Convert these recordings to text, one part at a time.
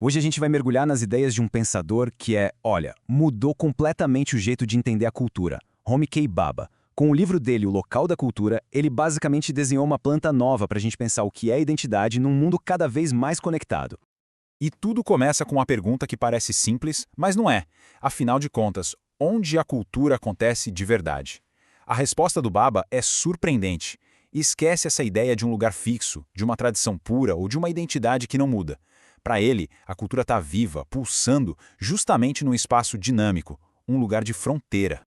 Hoje a gente vai mergulhar nas ideias de um pensador que mudou completamente o jeito de entender a cultura, Homi K. Bhabha. Com o livro dele, O Local da Cultura, ele basicamente desenhou uma planta nova para a gente pensar o que é identidade num mundo cada vez mais conectado. E tudo começa com uma pergunta que parece simples, mas não é. Afinal de contas, onde a cultura acontece de verdade? A resposta do Bhabha é surpreendente. Esquece essa ideia de um lugar fixo, de uma tradição pura ou de uma identidade que não muda. Para ele, a cultura está viva, pulsando, justamente num espaço dinâmico, um lugar de fronteira.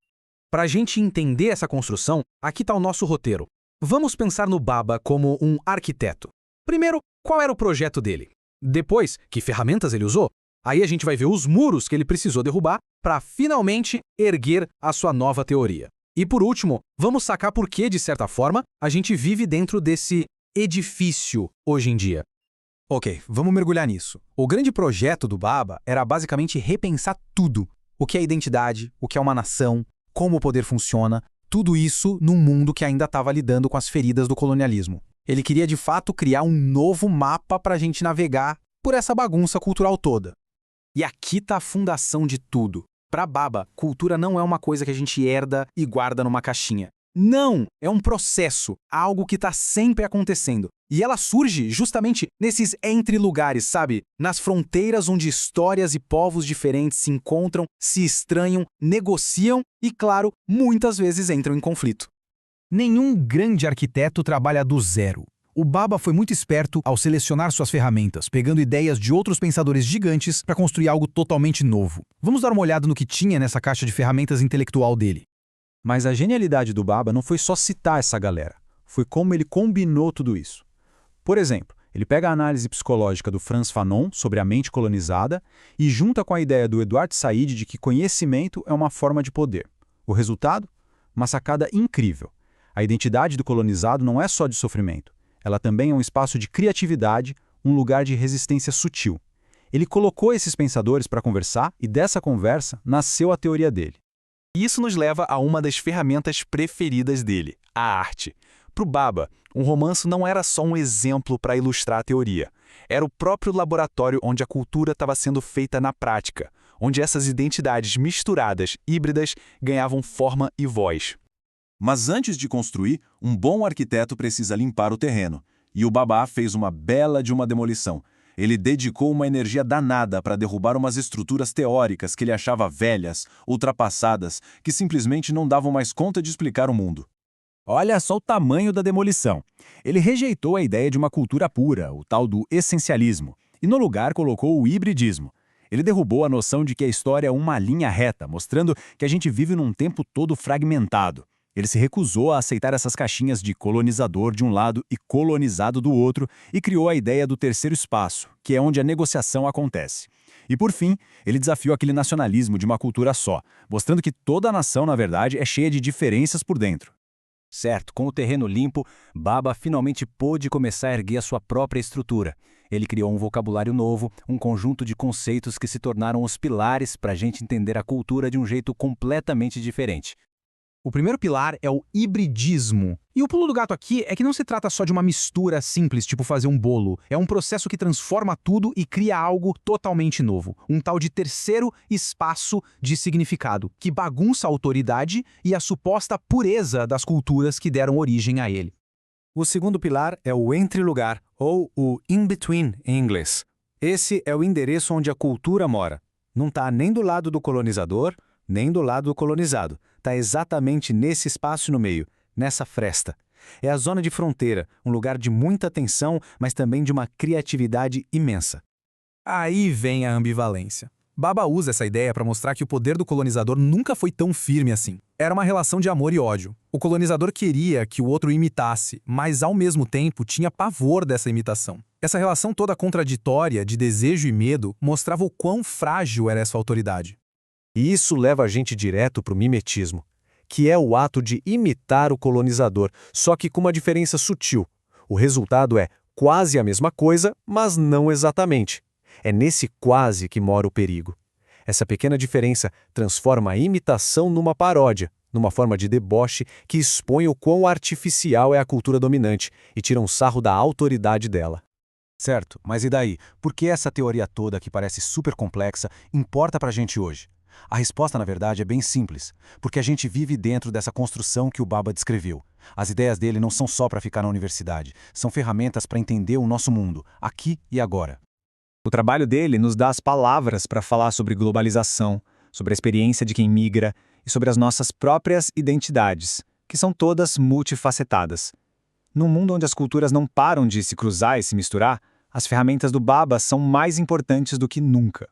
Para a gente entender essa construção, aqui está o nosso roteiro. Vamos pensar no Bhabha como um arquiteto. Primeiro, qual era o projeto dele? Depois, que ferramentas ele usou? Aí a gente vai ver os muros que ele precisou derrubar para finalmente erguer a sua nova teoria. E por último, vamos sacar por que, de certa forma, a gente vive dentro desse edifício hoje em dia. Ok, vamos mergulhar nisso. O grande projeto do Bhabha era basicamente repensar tudo. O que é identidade, o que é uma nação, como o poder funciona, tudo isso num mundo que ainda estava lidando com as feridas do colonialismo. Ele queria, de fato, criar um novo mapa para a gente navegar por essa bagunça cultural toda. E aqui está a fundação de tudo. Para Bhabha, cultura não é uma coisa que a gente herda e guarda numa caixinha. Não! É um processo, algo que está sempre acontecendo. E ela surge justamente nesses entre-lugares, sabe? Nas fronteiras onde histórias e povos diferentes se encontram, se estranham, negociam e, claro, muitas vezes entram em conflito. Nenhum grande arquiteto trabalha do zero. O Bhabha foi muito esperto ao selecionar suas ferramentas, pegando ideias de outros pensadores gigantes para construir algo totalmente novo. Vamos dar uma olhada no que tinha nessa caixa de ferramentas intelectual dele. Mas a genialidade do Bhabha não foi só citar essa galera, foi como ele combinou tudo isso. Por exemplo, ele pega a análise psicológica do Frantz Fanon sobre a mente colonizada e junta com a ideia do Edward Said de que conhecimento é uma forma de poder. O resultado? Uma sacada incrível. A identidade do colonizado não é só de sofrimento. Ela também é um espaço de criatividade, um lugar de resistência sutil. Ele colocou esses pensadores para conversar e dessa conversa nasceu a teoria dele. Isso nos leva a uma das ferramentas preferidas dele, a arte. Para o Bhabha, um romance não era só um exemplo para ilustrar a teoria. Era o próprio laboratório onde a cultura estava sendo feita na prática, onde essas identidades misturadas, híbridas, ganhavam forma e voz. Mas antes de construir, um bom arquiteto precisa limpar o terreno. E o Bhabha fez uma bela de uma demolição. Ele dedicou uma energia danada para derrubar umas estruturas teóricas que ele achava velhas, ultrapassadas, que simplesmente não davam mais conta de explicar o mundo. Olha só o tamanho da demolição. Ele rejeitou a ideia de uma cultura pura, o tal do essencialismo, e no lugar colocou o hibridismo. Ele derrubou a noção de que a história é uma linha reta, mostrando que a gente vive num tempo todo fragmentado. Ele se recusou a aceitar essas caixinhas de colonizador de um lado e colonizado do outro e criou a ideia do terceiro espaço, que é onde a negociação acontece. E por fim, ele desafiou aquele nacionalismo de uma cultura só, mostrando que toda a nação, na verdade, é cheia de diferenças por dentro. Certo, com o terreno limpo, Bhabha finalmente pôde começar a erguer a sua própria estrutura. Ele criou um vocabulário novo, um conjunto de conceitos que se tornaram os pilares para a gente entender a cultura de um jeito completamente diferente. O primeiro pilar é o hibridismo. E o pulo do gato aqui é que não se trata só de uma mistura simples, tipo fazer um bolo. É um processo que transforma tudo e cria algo totalmente novo. Um tal de terceiro espaço de significado, que bagunça a autoridade e a suposta pureza das culturas que deram origem a ele. O segundo pilar é o entre-lugar, ou o in-between em inglês. Esse é o endereço onde a cultura mora. Não está nem do lado do colonizador, nem do lado do colonizado. Está exatamente nesse espaço no meio, nessa fresta. É a zona de fronteira, um lugar de muita tensão, mas também de uma criatividade imensa. Aí vem a ambivalência. Bhabha usa essa ideia para mostrar que o poder do colonizador nunca foi tão firme assim. Era uma relação de amor e ódio. O colonizador queria que o outro imitasse, mas ao mesmo tempo tinha pavor dessa imitação. Essa relação toda contraditória de desejo e medo mostrava o quão frágil era essa autoridade. E isso leva a gente direto para o mimetismo, que é o ato de imitar o colonizador, só que com uma diferença sutil. O resultado é quase a mesma coisa, mas não exatamente. É nesse quase que mora o perigo. Essa pequena diferença transforma a imitação numa paródia, numa forma de deboche que expõe o quão artificial é a cultura dominante e tira um sarro da autoridade dela. Certo, mas e daí? Por que essa teoria toda, que parece super complexa, importa pra gente hoje? A resposta, na verdade, é bem simples, porque a gente vive dentro dessa construção que o Baba descreveu. As ideias dele não são só para ficar na universidade, são ferramentas para entender o nosso mundo, aqui e agora. O trabalho dele nos dá as palavras para falar sobre globalização, sobre a experiência de quem migra e sobre as nossas próprias identidades, que são todas multifacetadas. Num mundo onde as culturas não param de se cruzar e se misturar, as ferramentas do Baba são mais importantes do que nunca.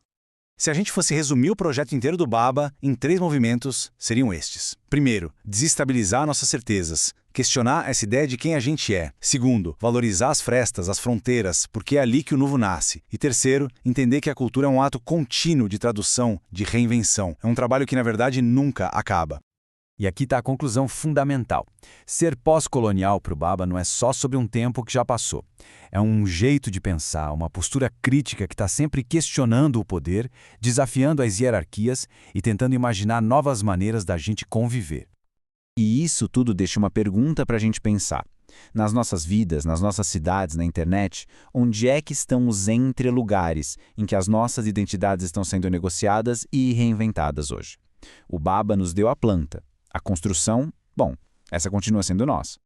Se a gente fosse resumir o projeto inteiro do Baba em 3 movimentos, seriam estes. Primeiro, desestabilizar nossas certezas, questionar essa ideia de quem a gente é. Segundo, valorizar as frestas, as fronteiras, porque é ali que o novo nasce. E terceiro, entender que a cultura é um ato contínuo de tradução, de reinvenção. É um trabalho que, na verdade, nunca acaba. E aqui está a conclusão fundamental. Ser pós-colonial para o Baba não é só sobre um tempo que já passou. É um jeito de pensar, uma postura crítica que está sempre questionando o poder, desafiando as hierarquias e tentando imaginar novas maneiras da gente conviver. E isso tudo deixa uma pergunta para a gente pensar. Nas nossas vidas, nas nossas cidades, na internet, onde é que estão os entrelugares em que as nossas identidades estão sendo negociadas e reinventadas hoje? O Baba nos deu a planta. A construção, bom, essa continua sendo nossa.